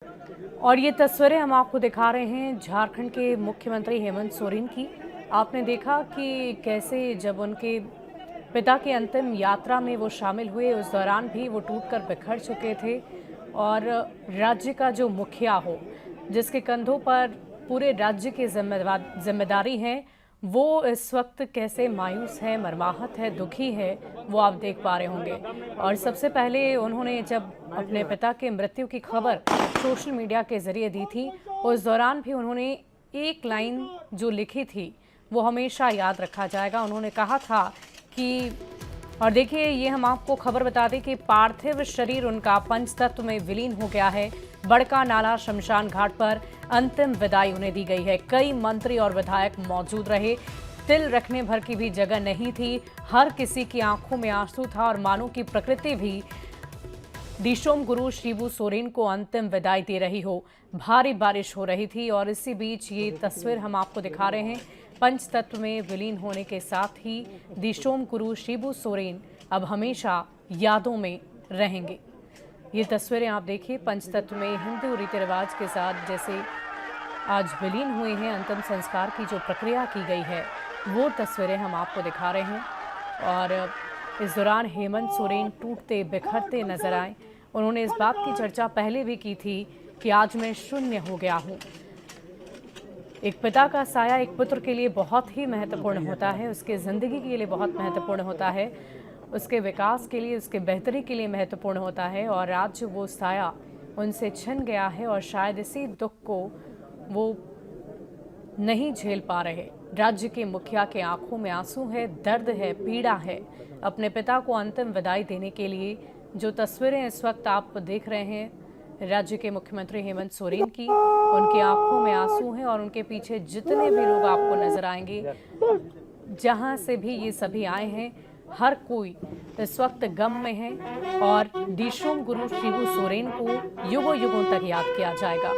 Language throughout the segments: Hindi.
और ये तस्वीरें हम आपको दिखा रहे हैं झारखंड के मुख्यमंत्री हेमंत सोरेन की। आपने देखा कि कैसे जब उनके पिता की अंतिम यात्रा में वो शामिल हुए, उस दौरान भी वो टूटकर बिखर चुके थे। और राज्य का जो मुखिया हो, जिसके कंधों पर पूरे राज्य की जिम्मेदारी है, वो इस वक्त कैसे मायूस है, मर्माहत है, दुखी है, वो आप देख पा रहे होंगे। और सबसे पहले उन्होंने जब अपने पिता के मृत्यु की खबर सोशल मीडिया के जरिए दी थी, उस दौरान भी उन्होंने एक लाइन जो लिखी थी वो हमेशा याद रखा जाएगा। उन्होंने कहा था कि, और देखिए ये हम आपको खबर बता दें कि पार्थिव शरीर उनका पंचतत्व में विलीन हो गया है। बड़का नाला शमशान घाट पर अंतिम विदाई उन्हें दी गई है। कई मंत्री और विधायक मौजूद रहे। तिल रखने भर की भी जगह नहीं थी। हर किसी की आंखों में आंसू था और मानो की प्रकृति भी दिशोम गुरु शिबू सोरेन को अंतिम विदाई दे रही हो। भारी बारिश हो रही थी और इसी बीच ये तस्वीर हम आपको दिखा रहे हैं। पंचतत्व में विलीन होने के साथ ही दिशोम गुरु शिबू सोरेन अब हमेशा यादों में रहेंगे। ये तस्वीरें आप देखिए, पंचतत्व में हिंदू रीति रिवाज के साथ जैसे आज विलीन हुए हैं, अंतिम संस्कार की जो प्रक्रिया की गई है वो तस्वीरें हम आपको दिखा रहे हैं। और इस दौरान हेमंत सोरेन टूटते बिखरते नजर आए। उन्होंने इस बात की चर्चा पहले भी की थी कि आज मैं शून्य हो गया हूं। एक पिता का साया एक पुत्र के लिए बहुत ही महत्वपूर्ण होता है, उसके ज़िंदगी के लिए बहुत महत्वपूर्ण होता है, उसके विकास के लिए, उसके बेहतरी के लिए महत्वपूर्ण होता है। और आज वो साया उनसे छिन गया है और शायद इसी दुख को वो नहीं झेल पा रहे। राज्य के मुखिया के आंखों में आंसू है, दर्द है, पीड़ा है। अपने पिता को अंतिम विदाई देने के लिए जो तस्वीरें इस वक्त आप देख रहे हैं राज्य के मुख्यमंत्री हेमंत सोरेन की, उनकी आंखों में आंसू हैं और उनके पीछे जितने भी लोग आपको नजर आएंगे, जहां से भी ये सभी आए हैं, हर कोई इस वक्त गम में है। और दिशोम गुरु शिबू सोरेन को युगों युगों तक याद किया जाएगा।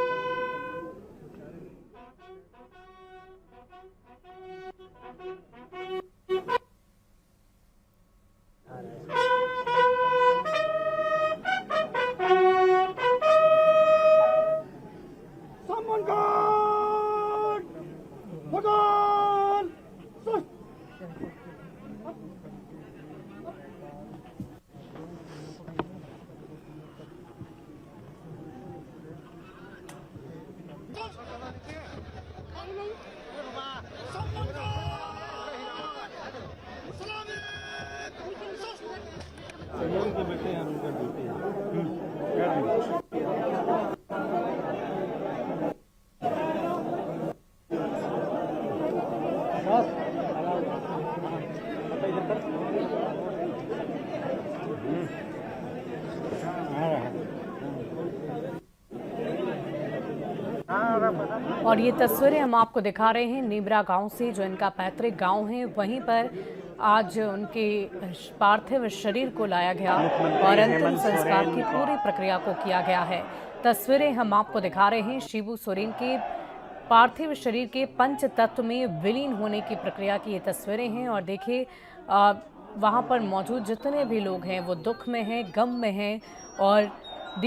के बेटे हैं, उनका ड्यूटी और ये तस्वीरें हम आपको दिखा रहे हैं नीमरा गांव से, जो इनका पैतृक गांव है। वहीं पर आज उनके पार्थिव शरीर को लाया गया और अंतिम संस्कार की पूरी प्रक्रिया को किया गया है। तस्वीरें हम आपको दिखा रहे हैं शिबू सोरेन के पार्थिव शरीर के पंच तत्व में विलीन होने की प्रक्रिया की ये तस्वीरें हैं। और देखिए वहाँ पर मौजूद जितने भी लोग हैं वो दुख में हैं, गम में हैं और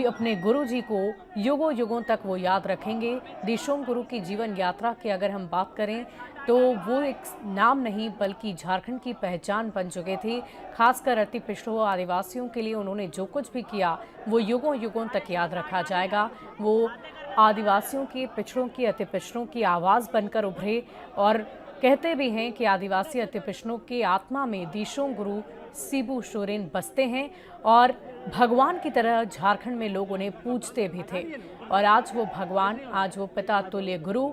अपने गुरु जी को युगों युगों तक वो याद रखेंगे। दिशोम गुरु की जीवन यात्रा की अगर हम बात करें तो वो एक नाम नहीं बल्कि झारखंड की पहचान बन चुके थे। खासकर अति पिछड़ों आदिवासियों के लिए उन्होंने जो कुछ भी किया वो युगों युगों तक याद रखा जाएगा। वो आदिवासियों की, पिछड़ों की, अति पिछड़ों की आवाज़ बनकर उभरे और कहते भी हैं कि आदिवासी अति पिछड़ों की आत्मा में दिशोम गुरु शिबू सोरेन बसते हैं और भगवान की तरह झारखंड में लोग उन्हें पूजते भी थे। और आज वो भगवान, आज वो पिता तुल्य गुरु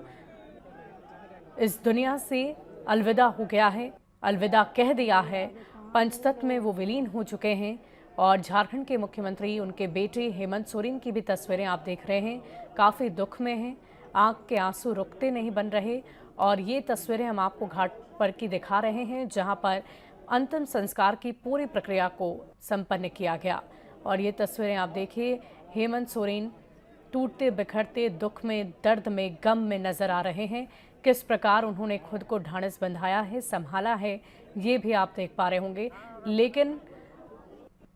इस दुनिया से अलविदा हो गया है, अलविदा कह दिया है। पंचतत्व में वो विलीन हो चुके हैं और झारखंड के मुख्यमंत्री, उनके बेटे हेमंत सोरेन की भी तस्वीरें आप देख रहे हैं, काफ़ी दुख में हैं, आंख के आंसू रुकते नहीं बन रहे। और ये तस्वीरें हम आपको घाट पर की दिखा रहे हैं जहां पर अंतिम संस्कार की पूरी प्रक्रिया को संपन्न किया गया। और ये तस्वीरें आप देखिए, हेमंत सोरेन टूटते बिखरते दुख में, दर्द में, गम में नजर आ रहे हैं। किस प्रकार उन्होंने खुद को ढांढस बंधाया है, संभाला है, ये भी आप देख पा रहे होंगे। लेकिन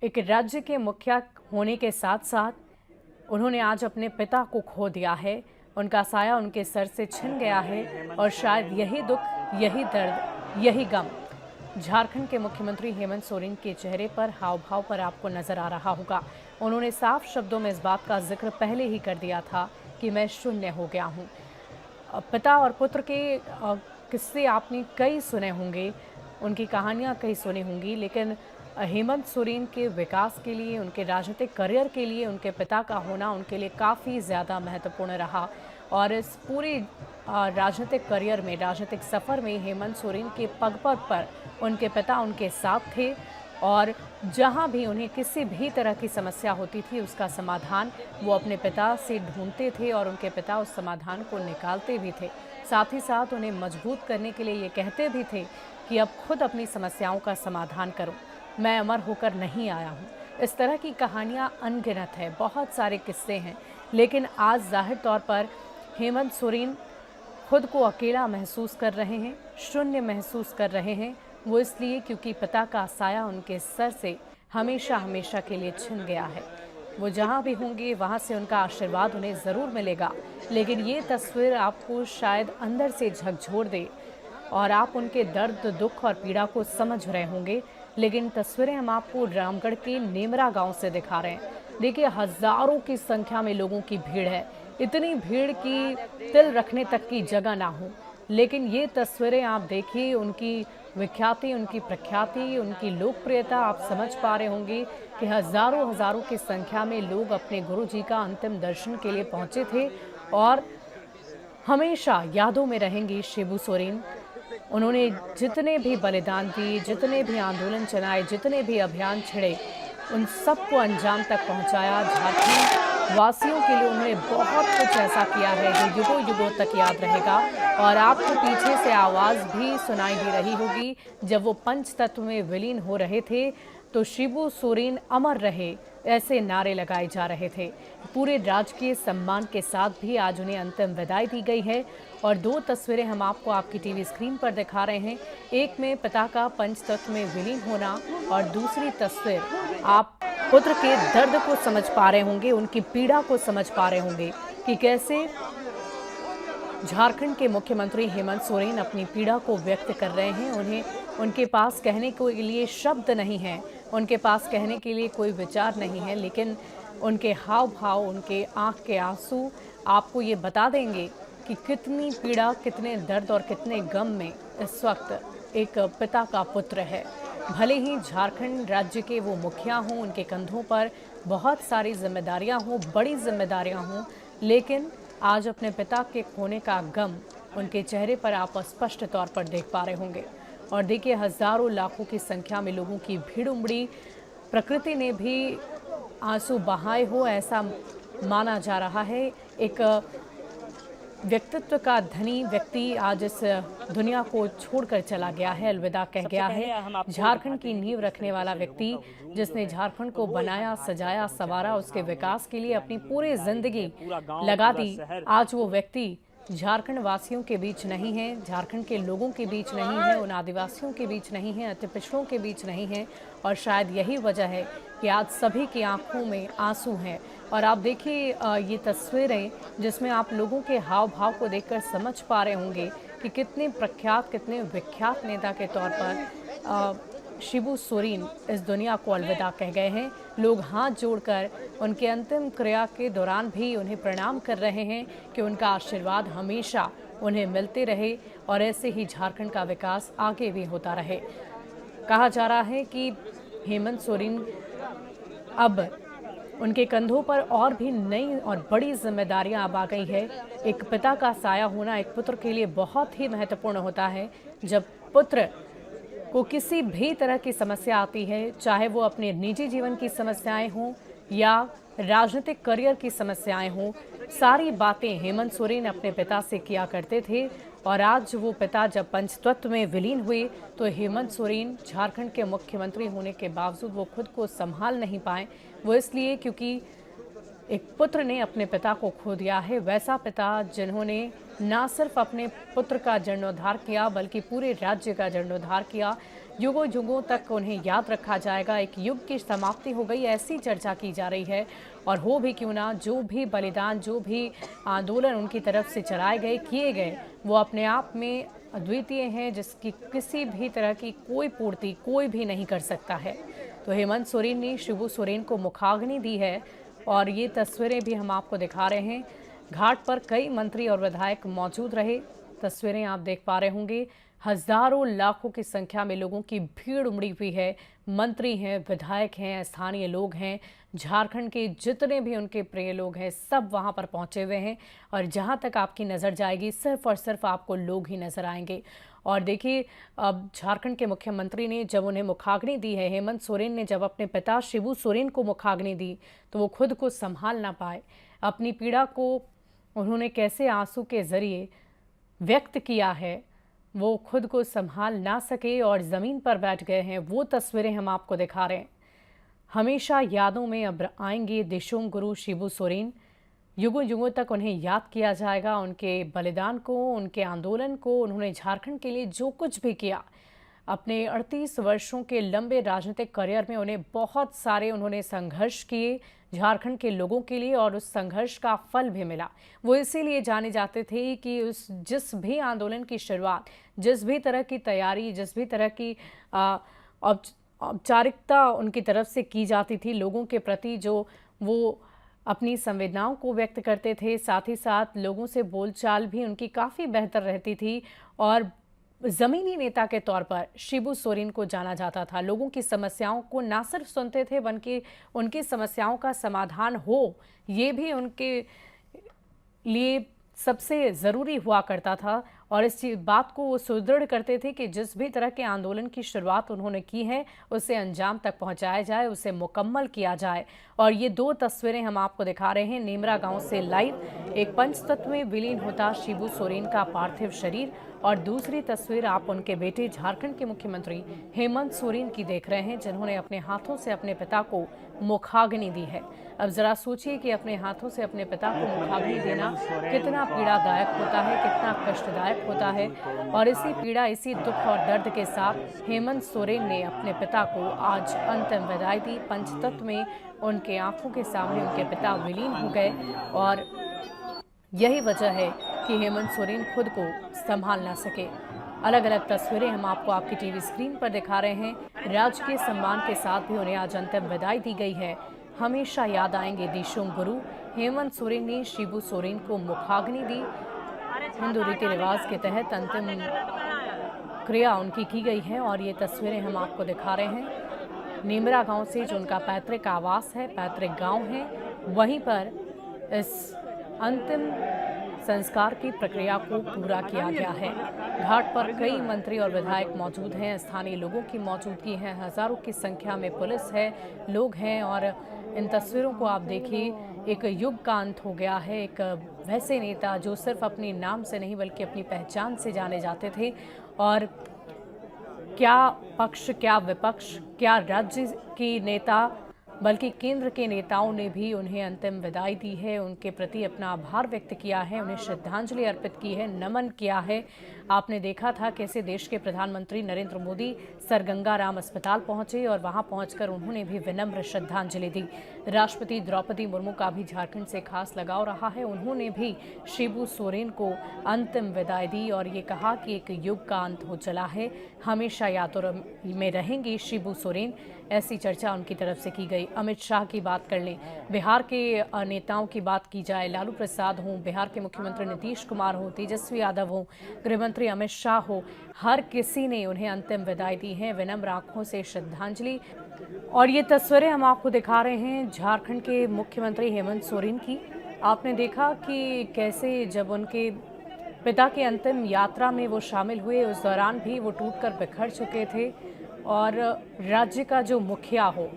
एक राज्य के मुखिया होने के साथ साथ उन्होंने आज अपने पिता को खो दिया है। उनका साया उनके सर से छिन गया है और शायद यही दुख, यही दर्द, यही गम झारखंड के मुख्यमंत्री हेमंत सोरेन के चेहरे पर, हाव भाव पर आपको नजर आ रहा होगा। उन्होंने साफ शब्दों में इस बात का जिक्र पहले ही कर दिया था कि मैं शून्य हो गया हूँ। पिता और पुत्र के किस्से आपने कई सुने होंगे, उनकी कहानियाँ कई सुनी होंगी, लेकिन हेमंत सोरेन के विकास के लिए, उनके राजनीतिक करियर के लिए उनके पिता का होना उनके लिए काफ़ी ज़्यादा महत्वपूर्ण रहा। और इस पूरे राजनीतिक करियर में, राजनीतिक सफ़र में हेमंत सोरेन के पग-पग पर उनके पिता उनके साथ थे और जहां भी उन्हें किसी भी तरह की समस्या होती थी उसका समाधान वो अपने पिता से ढूंढते थे और उनके पिता उस समाधान को निकालते भी थे। साथ ही साथ उन्हें मजबूत करने के लिए ये कहते भी थे कि अब खुद अपनी समस्याओं का समाधान करो, मैं अमर होकर नहीं आया हूँ। इस तरह की कहानियाँ अनगिनत है, बहुत सारे किस्से हैं, लेकिन आज जाहिर तौर पर हेमंत सोरेन खुद को अकेला महसूस कर रहे हैं, शून्य महसूस कर रहे हैं। वो इसलिए क्योंकि पिता का साया उनके सर से हमेशा हमेशा के लिए छिन गया है। वो जहाँ भी होंगे वहाँ से उनका आशीर्वाद उन्हें ज़रूर मिलेगा, लेकिन ये तस्वीर आपको शायद अंदर से झकझोर दे और आप उनके दर्द, दुख और पीड़ा को समझ रहे होंगे। लेकिन तस्वीरें हम आपको रामगढ़ के नेमरा गांव से दिखा रहे हैं। देखिए, हज़ारों की संख्या में लोगों की भीड़ है, इतनी भीड़ की तिल रखने तक की जगह ना हो। लेकिन ये तस्वीरें आप देखिए, उनकी विख्याति, उनकी प्रख्याति, उनकी लोकप्रियता आप समझ पा रहे होंगे कि हज़ारों हज़ारों की संख्या में लोग अपने गुरुजी का अंतिम दर्शन के लिए पहुंचे थे और हमेशा यादों में रहेंगी शिबू सोरेन। उन्होंने जितने भी बलिदान दिए, जितने भी आंदोलन चलाए, जितने भी अभियान छिड़े, उन सबको अंजाम तक पहुंचाया। झारखंड वासियों के लिए उन्होंने बहुत कुछ ऐसा किया है जो युगों युगों तक याद रहेगा। और आपको पीछे से आवाज़ भी सुनाई दे रही होगी, जब वो पंच तत्व में विलीन हो रहे थे तो शिबू सोरेन अमर रहे, ऐसे नारे लगाए जा रहे थे। पूरे राजकीय सम्मान के साथ भी आज उन्हें अंतिम विदाई दी गई है। और दो तस्वीरें हम आपको आपकी टीवी स्क्रीन पर दिखा रहे हैं, एक में पिता का पंच तत्व में विलीन होना और दूसरी तस्वीर आप पुत्र के दर्द को समझ पा रहे होंगे, उनकी पीड़ा को समझ पा रहे होंगे कि कैसे झारखंड के मुख्यमंत्री हेमंत सोरेन अपनी पीड़ा को व्यक्त कर रहे हैं। उन्हें उनके पास कहने के लिए शब्द नहीं हैं, उनके पास कहने के लिए कोई विचार नहीं है, लेकिन उनके हाव भाव, उनके आंख के आंसू आपको ये बता देंगे कि कितनी पीड़ा, कितने दर्द और कितने गम में इस वक्त एक पिता का पुत्र है। भले ही झारखंड राज्य के वो मुखिया हों, उनके कंधों पर बहुत सारी जिम्मेदारियां हों, बड़ी जिम्मेदारियां हों, लेकिन आज अपने पिता के खोने का गम उनके चेहरे पर आप स्पष्ट तौर पर देख पा रहे होंगे। और देखिए, हज़ारों लाखों की संख्या में लोगों की भीड़ उमड़ी, प्रकृति ने भी आंसू बहाए हो ऐसा माना जा रहा है। एक व्यक्तित्व का धनी व्यक्ति आज इस दुनिया को छोड़कर चला गया है, अलविदा कह गया है। झारखंड की नींव रखने वाला व्यक्ति, जिसने झारखंड को बनाया, सजाया, संवारा, उसके विकास के लिए अपनी पूरी जिंदगी लगा दी, आज वो व्यक्ति झारखंड वासियों के बीच नहीं है, झारखंड के लोगों के बीच नहीं है, उन आदिवासियों के बीच नहीं है, अति पिछड़ों के बीच नहीं है। और शायद यही वजह है कि आज सभी की आंखों में आंसू हैं। और आप देखिए ये तस्वीरें, जिसमें आप लोगों के हाव भाव को देखकर समझ पा रहे होंगे कि कितने प्रख्यात, कितने विख्यात नेता के तौर पर शिबू सोरेन इस दुनिया को अलविदा कह गए हैं। लोग हाथ जोड़कर उनके अंतिम क्रिया के दौरान भी उन्हें प्रणाम कर रहे हैं कि उनका आशीर्वाद हमेशा उन्हें मिलते रहे और ऐसे ही झारखंड का विकास आगे भी होता रहे। कहा जा रहा है कि हेमंत सोरेन अब उनके कंधों पर और भी नई और बड़ी जिम्मेदारियां अब आ गई है। एक पिता का साया होना एक पुत्र के लिए बहुत ही महत्वपूर्ण होता है। जब पुत्र को किसी भी तरह की समस्या आती है, चाहे वो अपने निजी जीवन की समस्याएं हों या राजनीतिक करियर की समस्याएं हों, सारी बातें हेमंत सोरेन अपने पिता से किया करते थे। और आज वो पिता जब पंचतत्व में विलीन हुए तो हेमंत सोरेन झारखंड के मुख्यमंत्री होने के बावजूद वो खुद को संभाल नहीं पाए। वो इसलिए क्योंकि एक पुत्र ने अपने पिता को खो दिया है, वैसा पिता जिन्होंने ना सिर्फ अपने पुत्र का जीर्णोद्धार किया बल्कि पूरे राज्य का जीर्णोद्धार किया। युगों युगों तक उन्हें याद रखा जाएगा। एक युग की समाप्ति हो गई, ऐसी चर्चा की जा रही है। और हो भी क्यों ना, जो भी बलिदान, जो भी आंदोलन उनकी तरफ से चलाए गए, किए गए, वो अपने आप में अद्वितीय हैं, जिसकी किसी भी तरह की कोई पूर्ति कोई भी नहीं कर सकता है। तो हेमंत सोरेन ने शिबू सोरेन को मुखाग्नि दी है और ये तस्वीरें भी हम आपको दिखा रहे हैं। घाट पर कई मंत्री और विधायक मौजूद रहे। तस्वीरें आप देख पा रहे होंगे, हजारों लाखों की संख्या में लोगों की भीड़ उमड़ी हुई है। मंत्री हैं, विधायक हैं, स्थानीय लोग हैं, झारखंड के जितने भी उनके प्रिय लोग हैं, सब वहां पर पहुंचे हुए हैं। और जहां तक आपकी नज़र जाएगी, सिर्फ और सिर्फ आपको लोग ही नजर आएंगे। और देखिए, अब झारखंड के मुख्यमंत्री ने जब उन्हें मुखाग्नि दी है, हेमंत सोरेन ने जब अपने पिता शिबू सोरेन को मुखाग्नि दी, तो वो खुद को संभाल ना पाए। अपनी पीड़ा को उन्होंने कैसे आंसू के जरिए व्यक्त किया है, वो खुद को संभाल ना सके और ज़मीन पर बैठ गए हैं। वो तस्वीरें हम आपको दिखा रहे हैं। हमेशा यादों में अब आएंगे दिशोम गुरु शिबू सोरेन। युगों युगों तक उन्हें याद किया जाएगा, उनके बलिदान को, उनके आंदोलन को। उन्होंने झारखंड के लिए जो कुछ भी किया, अपने 38 वर्षों के लंबे राजनीतिक करियर में उन्हें बहुत सारे उन्होंने संघर्ष किए झारखंड के लोगों के लिए, और उस संघर्ष का फल भी मिला। वो इसीलिए जाने जाते थे कि उस जिस भी आंदोलन की शुरुआत, जिस भी तरह की तैयारी, जिस भी तरह की औपचारिकता उनकी तरफ से की जाती थी लोगों के प्रति, जो वो अपनी संवेदनाओं को व्यक्त करते थे, साथ ही साथ लोगों से बोलचाल भी उनकी काफ़ी बेहतर रहती थी। और ज़मीनी नेता के तौर पर शिबू सोरेन को जाना जाता था। लोगों की समस्याओं को ना सिर्फ सुनते थे, बल्कि उनकी समस्याओं का समाधान हो, ये भी उनके लिए सबसे ज़रूरी हुआ करता था। और इस बात को वो सुदृढ़ करते थे कि जिस भी तरह के आंदोलन की शुरुआत उन्होंने की है, उसे अंजाम तक पहुंचाया जाए, उसे मुकम्मल किया जाए। और ये दो तस्वीरें हम आपको दिखा रहे हैं नेमरा गांव से लाइव। एक पंचतत्व में विलीन होता शिबू सोरेन का पार्थिव शरीर, और दूसरी तस्वीर आप उनके बेटे झारखंड के मुख्यमंत्री हेमंत सोरेन की देख रहे हैं, जिन्होंने अपने हाथों से अपने पिता को मुखाग्नि दी है। अब जरा सोचिए कि अपने हाथों से अपने पिता को मुखाग्नि देना कितना पीड़ादायक होता है, कितना कष्टदायक होता है। और इसी पीड़ा, इसी दुख और दर्द के साथ हेमंत सोरेन ने अपने पिता को आज अंतिम विदाई दी। पंचतत्व में उनके आंखों के सामने उनके पिता विलीन हो गए, और यही वजह है कि हेमंत सोरेन खुद को संभाल ना सके। अलग अलग तस्वीरें हम आपको आपकी टीवी स्क्रीन पर दिखा रहे हैं। राजकीय सम्मान के साथ भी उन्हें आज अंतिम विदाई दी गई है। हमेशा याद आएंगे दिशोम गुरु। हेमंत सोरेन ने शिबू सोरेन को मुखाग्नि दी। हिंदू रीति रिवाज के तहत अंतिम क्रिया उनकी की गई है, और ये तस्वीरें हम आपको दिखा रहे हैं नेमरा गांव से, जो उनका पैतृक आवास है, पैतृक गांव है। वहीं पर इस अंतिम संस्कार की प्रक्रिया को पूरा किया गया है। घाट पर कई मंत्री और विधायक मौजूद हैं, स्थानीय लोगों की मौजूदगी है, हजारों की संख्या में पुलिस है, लोग हैं। और इन तस्वीरों को आप देखिए, एक युग का अंत हो गया है। एक वैसे नेता जो सिर्फ अपने नाम से नहीं बल्कि अपनी पहचान से जाने जाते थे, और क्या पक्ष, क्या विपक्ष, क्या राज्य की नेता, बल्कि केंद्र के नेताओं ने भी उन्हें अंतिम विदाई दी है, उनके प्रति अपना आभार व्यक्त किया है, उन्हें श्रद्धांजलि अर्पित की है, नमन किया है। आपने देखा था कैसे देश के प्रधानमंत्री नरेंद्र मोदी सर गंगा राम अस्पताल पहुंचे, और वहां पहुंचकर उन्होंने भी विनम्र श्रद्धांजलि दी। राष्ट्रपति द्रौपदी मुर्मू का भी झारखंड से खास लगाव रहा है, उन्होंने भी शिबू सोरेन को अंतिम विदाई दी और ये कहा कि एक युग का अंत हो चला है, हमेशा यादों में रहेंगे शिबू सोरेन। ऐसी चर्चा उनकी तरफ से की गई। अमित शाह की बात कर लें, बिहार के नेताओं की बात की जाए, लालू प्रसाद हों, बिहार के मुख्यमंत्री नीतीश कुमार हो, तेजस्वी यादव हो, गृहमंत्री अमित शाह हो, हर किसी ने उन्हें अंतिम विदाई दी है, विनम्र आंखों से श्रद्धांजलि। और ये तस्वीरें हम आपको दिखा रहे हैं झारखंड के मुख्यमंत्री हेमंत सोरेन की। आपने देखा कि कैसे जब उनके पिता की अंतिम यात्रा में वो शामिल हुए, उस दौरान भी वो टूटकर बिखर चुके थे। और राज्य का जो मुखिया हो,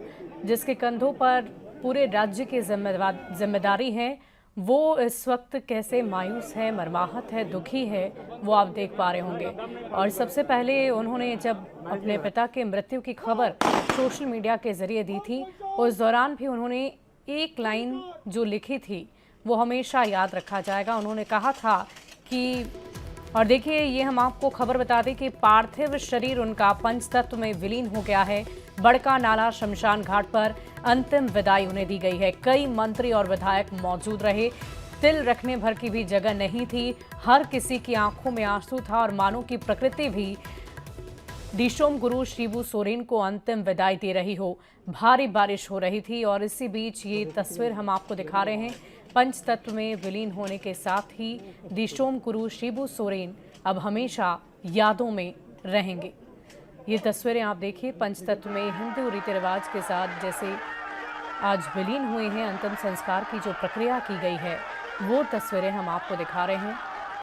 जिसके कंधों पर पूरे राज्य की जिम्मेदारी है, वो इस वक्त कैसे मायूस है, मर्माहत है, दुखी है, वो आप देख पा रहे होंगे। और सबसे पहले उन्होंने जब अपने पिता के मृत्यु की खबर सोशल मीडिया के जरिए दी थी, उस दौरान भी उन्होंने एक लाइन जो लिखी थी वो हमेशा याद रखा जाएगा। उन्होंने कहा था कि और देखिए, ये हम आपको खबर बता दें कि पार्थिव शरीर उनका पंचतत्व में विलीन हो गया है। बड़का नाला शमशान घाट पर अंतिम विदाई उन्हें दी गई है। कई मंत्री और विधायक मौजूद रहे। तिल रखने भर की भी जगह नहीं थी। हर किसी की आंखों में आंसू था और मानो की प्रकृति भी दिशोम गुरु शिबू सोरेन को अंतिम विदाई दे रही हो। भारी बारिश हो रही थी और इसी बीच ये तस्वीर हम आपको दिखा रहे हैं। पंचतत्व में विलीन होने के साथ ही दिशोम गुरु शिबू सोरेन अब हमेशा यादों में रहेंगे। ये तस्वीरें आप देखिए, पंचतत्व में हिंदू रीति रिवाज के साथ जैसे आज विलीन हुए हैं, अंतिम संस्कार की जो प्रक्रिया की गई है वो तस्वीरें हम आपको दिखा रहे हैं।